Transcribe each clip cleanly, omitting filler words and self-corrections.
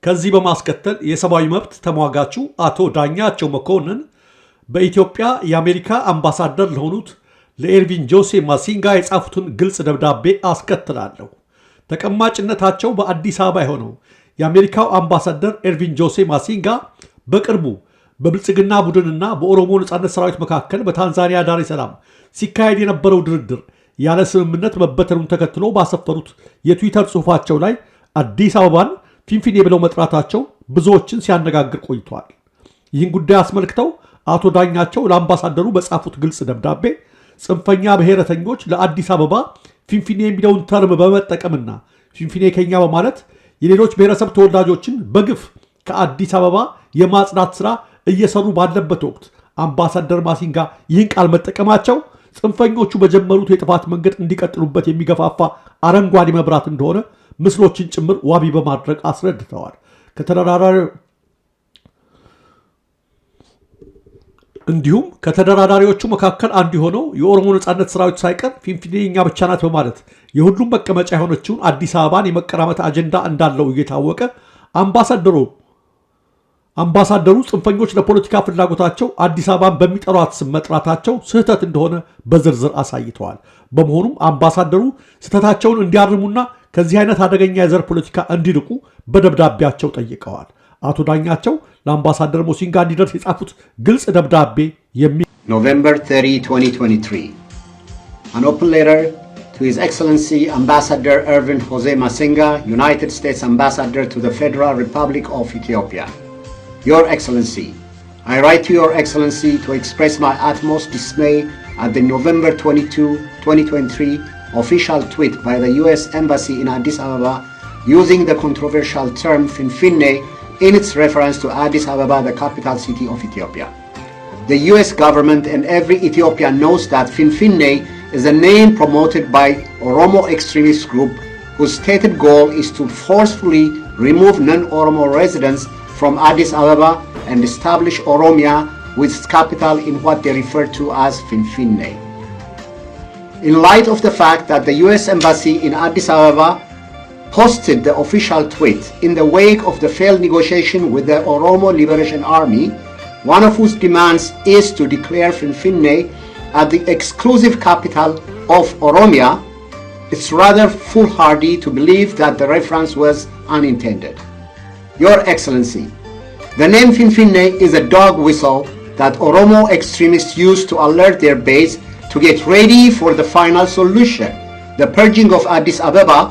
ከዚህ በማስከተል የሰብአዊ መብት ተሟጋቹ አቶ ዳኛቸው መኮንን በኢትዮጵያ የአሜሪካ አምባሳደር ለሆኑት ለኤርቪን ጆሴ ማሲንጋ የጻፉትን ግልጽ ደብዳቤ አስከትላለሁ። ተቀማጭነታቸው በአዲስ አበባ የሆነው የአሜሪካው አምባሳደር ኤርቪን ጆሴ ማሲንጋ በቅርቡ በብልጽግና ቡድንና በኦሮሞ ነጻነት ሰራዊት መካከል በታንዛኒያ ዳሬ ሰላም ሲካሄድ የነበረው ድርድር ያለ ስምምነት መበተኑን ተከትሎ ባሰፈሩት የትዊተር ጽሑፋቸው ላይ አዲስ አበባን ፊንፊኔ ብለው መጥራታቸው ብዙዎችን ሲያነጋግር ቆይቷል። ይህን ጉዳይ አስመልክተው አቶ ዳኛቸው ለአምባሳደሩ በጻፉት ግልጽ ደብዳቤ ጽንፈኛ ብሔረተኞች ለአዲስ አበባ ፊንፊኔ የሚለውን ተርም በመጠቀምና ፊንፊኔ ከኛ በማለት የሌሎች ብሔረሰብ ተወላጆችን በግፍ ከአዲስ አበባ የማጽዳት ሥራ እየሰሩ ባለበት ወቅት አምባሳደር ማሲንጋ ይህን ቃል መጠቀማቸው ጽንፈኞቹ በጀመሩት የጥፋት መንገድ እንዲቀጥሉበት የሚገፋፋ አረንጓዴ መብራት እንደሆነ ምስሎችን ጭምር ዋቢ በማድረግ አስረድተዋል። እንዲሁም ከተደራዳሪዎቹ መካከል አንዱ የሆነው የኦሮሞ ነጻነት ሰራዊት ሳይቀር ፊንፊኔ የኛ ብቻ ናት በማለት የሁሉም መቀመጫ የሆነችውን አዲስ አበባን የመቀራመት አጀንዳ እንዳለው እየታወቀ አምባሳደሩ ጽንፈኞች ለፖለቲካ ፍላጎታቸው አዲስ አበባን በሚጠሯት ስም መጥራታቸው ስህተት እንደሆነ በዝርዝር አሳይተዋል። በመሆኑም አምባሳደሩ ስህተታቸውን እንዲያርሙና ከዚህ አይነት አደገኛ የዘር ፖለቲካ እንዲርቁ በደብዳቤያቸው ጠይቀዋል። አቶ ዳኛቸው ለአምባሳደር ማሲንጋ እንዲደርስ የጻፉት ግልጽ ደብዳቤ November 30, 2023 An open letter to His Excellency Ambassador Ervin Jose Masinga, United States Ambassador to the Federal Republic of Ethiopia. Your Excellency, I write to Your Excellency to express my utmost dismay at the November 22, 2023 official tweet by the U.S. Embassy in Addis Ababa using the controversial term Finfinne in its reference to Addis Ababa, the capital city of Ethiopia. The U.S. government and every Ethiopian knows that Finfinne is a name promoted by Oromo extremist group whose stated goal is to forcefully remove non-Oromo residents from Addis Ababa and establish Oromia with its capital in what they refer to as Finfinne. In light of the fact that the U.S. Embassy in Addis Ababa posted the official tweet in the wake of the failed negotiation with the Oromo Liberation Army, one of whose demands is to declare Finfinne as the exclusive capital of Oromia, it's rather foolhardy to believe that the reference was unintended. Your Excellency, the name Finfinne is a dog whistle that Oromo extremists use to alert their base to get ready for the final solution, the purging of Addis Ababa,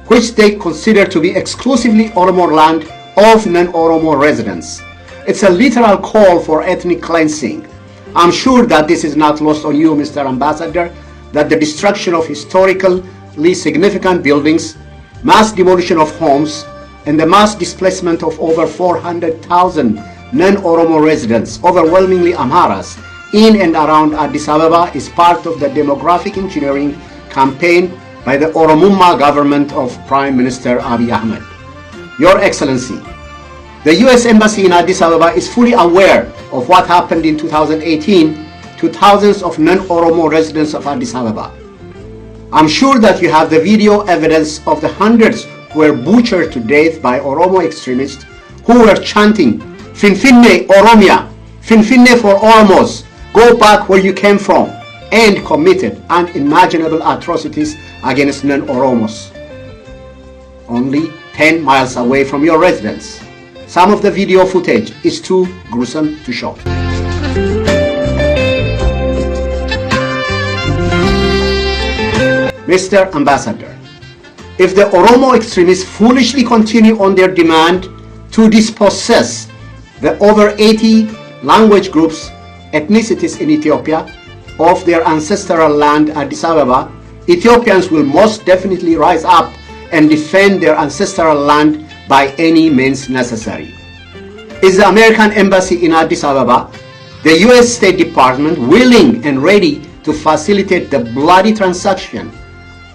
which they consider to be exclusively Oromo land of non-Oromo residents. It's a literal call for ethnic cleansing. I'm sure that this is not lost on you, Mr. Ambassador, that the destruction of historically significant buildings, mass demolition of homes, and the mass displacement of over 400,000 non-Oromo residents, overwhelmingly Amharas, in and around Addis Ababa is part of the demographic engineering campaign by the Oromuma government of Prime Minister Abiy Ahmed. Your Excellency, the U.S. Embassy in Addis Ababa is fully aware of what happened in 2018 to thousands of non-Oromo residents of Addis Ababa. I'm sure that you have the video evidence of the hundreds who were butchered to death by Oromo extremists who were chanting, Finfinne Oromia, Finfinne for Oromos, go back where you came from, and committed unimaginable atrocities against non-Oromos, only 10 miles away from your residence. Some of the video footage is too gruesome to show. Mr. Ambassador, if the Oromo extremists foolishly continue on their demand to dispossess the over 80 language groups, ethnicities in Ethiopia of their ancestral land Addis Ababa, Ethiopians will most definitely rise up and defend their ancestral land by any means necessary. Is the American Embassy in Addis Ababa, the U.S. State Department, willing and ready to facilitate the bloody transaction,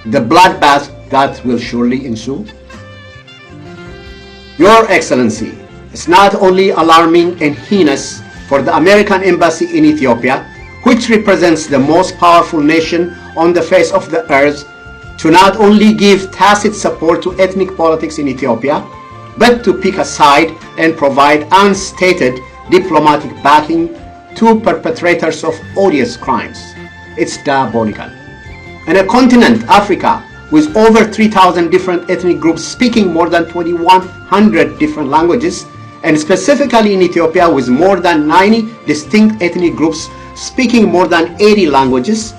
the bloodbath that will surely ensue? Your Excellency, it's not only alarming and heinous for the American Embassy in Ethiopia, which represents the most powerful nation on the face of the earth, to not only give tacit support to ethnic politics in Ethiopia, but to pick a side and provide unstated diplomatic backing to perpetrators of odious crimes. It's diabolical. In a continent, Africa, with over 3,000 different ethnic groups speaking more than 2,100 different languages, and specifically in Ethiopia with more than 90 distinct ethnic groups speaking more than 80 languages,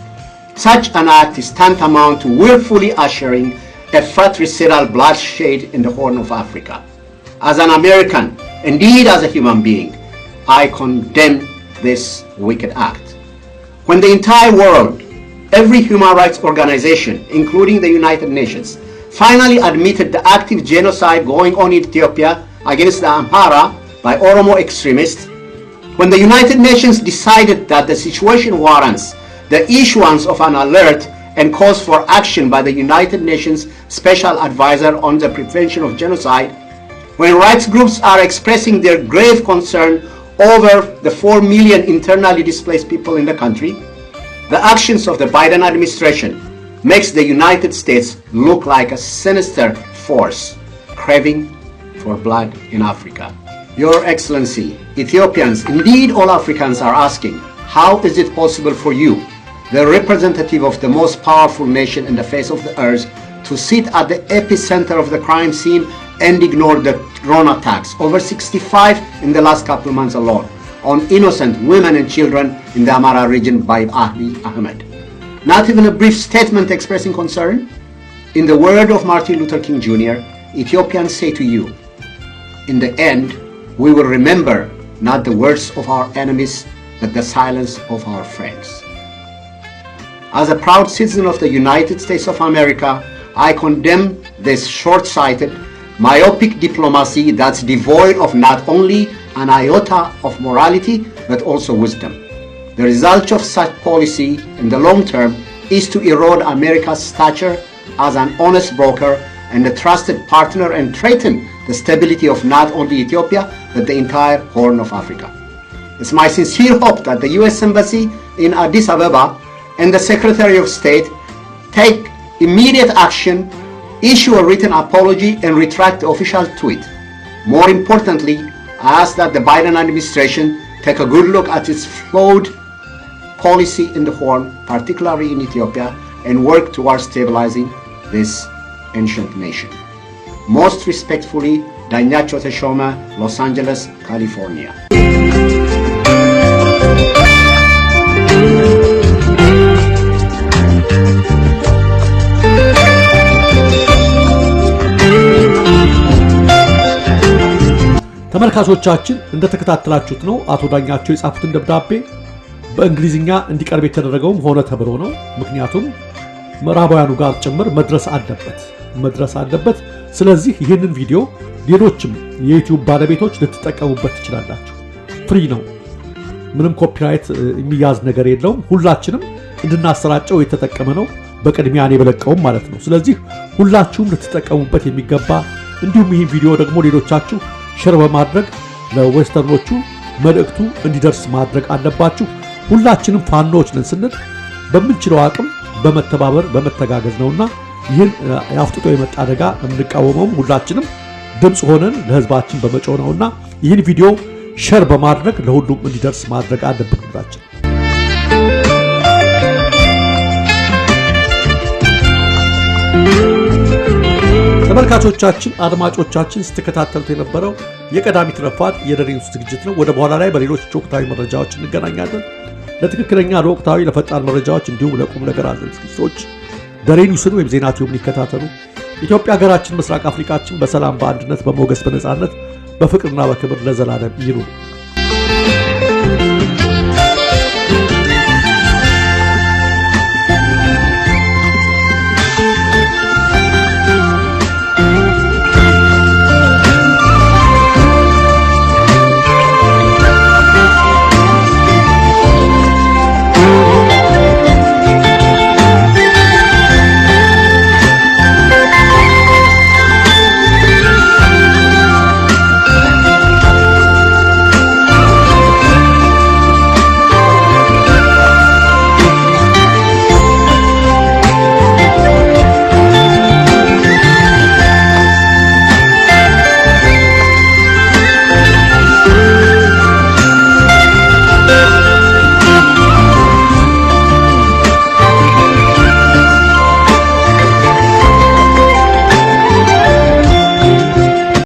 such an act is tantamount to willfully ushering a fratricidal bloodshed in the Horn of Africa. As an American, indeed as a human being, I condemn this wicked act. When the entire world, every human rights organization, including the United Nations, finally admitted the active genocide going on in Ethiopia against the Amhara by Oromo extremists, when the United Nations decided that the situation warrants the issuance of an alert and calls for action by the United Nations Special Advisor on the Prevention of Genocide, when rights groups are expressing their grave concern over the 4 million internally displaced people in the country, the actions of the Biden administration makes the United States look like a sinister force craving for blood in Africa. Your Excellency, Ethiopians, indeed all Africans are asking, how is it possible for you, the representative of the most powerful nation in the face of the earth, to sit at the epicenter of the crime scene and ignore the drone attacks, over 65 in the last couple of months alone, on innocent women and children in the Amara region by Abiy Ahmed? Not even a brief statement expressing concern? In the word of Martin Luther King Jr., Ethiopians say to you, in the end, we will remember not the words of our enemies, but the silence of our friends. As a proud citizen of the United States of America, I condemn this short-sighted, myopic diplomacy that's devoid of not only an iota of morality, but also wisdom. The result of such policy in the long term is to erode America's stature as an honest broker and a trusted partner and threaten the stability of not only Ethiopia, but the entire Horn of Africa. It's my sincere hope that the U.S. Embassy in Addis Ababa and the Secretary of State take immediate action, issue a written apology, and retract the official tweet. More importantly, I ask that the Biden administration take a good look at its flawed policy in the Horn, particularly in Ethiopia, and work towards stabilizing this ancient nation. Most respectfully, ዳኛቸው ተሾመ, Los Angeles, California. ተመልካቾቻችን እንደተከታተላችሁት ነው አቶ ዳኛቸው የጻፉትን ደብዳቤ በእንግሊዝኛ እንዲቀርብ የተደረገውም ሆነ ተብሎ ነው። ምክንያቱም ምዕራባውያኑ ጋር ጭምር መድረስ አለበት። ስለዚህ ይህንን ቪዲዮ ሌሎችም የዩቲዩብ ባለቤቶች ልትጠቀሙበት ትችላላችሁ። ፍሪ ነው፣ ምንም ኮፒራይት የሚያዝ ነገር የለውም። ሁላችንም እንድናሰራጨው የተጠቀመ ነው። በቅድሚያ እኔ በለቀውም ማለት ነው። ስለዚህ ሁላችሁም ልትጠቀሙበት የሚገባ እንዲሁም ይህን ቪዲዮ ደግሞ ሌሎቻችሁ ሼር በማድረግ ለዌስተርኖቹ መልእክቱ እንዲደርስ ማድረግ አለባችሁ። ሁላችንም ፋኖች ነን ስንል በምንችለው አቅም በመተባበር በመተጋገዝ ነውና ይህን ያፍጥጦ የመጣ አደጋ እንቃወመው። ሁላችንም ድምጽ ሆነን ለህዝባችን በመጮህ ነውና ይህን ቪዲዮ ሼር በማድረግ ለሁሉም እንዲደርስ ማድረግ አለብን ሁላችን። ተመልካቾቻችን አድማጮቻችን ስትከታተሉት የነበረው የቀዳሚት ረፋድ የደሬኒውስ ዝግጅት ነው። ወደ በኋላ ላይ በሌሎች ወቅታዊ መረጃዎች እንገናኛለን። ለትክክለኛ ለወቅታዊ ለፈጣን መረጃዎች እንዲሁም ለቁም ነገር አዘል ዝግጅቶች ደሬኒውስን ወይም ዜና ቲዩብን ይከታተሉ። ኢትዮጵያ ሀገራችን፣ ምስራቅ አፍሪካችን በሰላም በአንድነት በሞገስ በነጻነት በፍቅርና በክብር ለዘላለም ይኑር።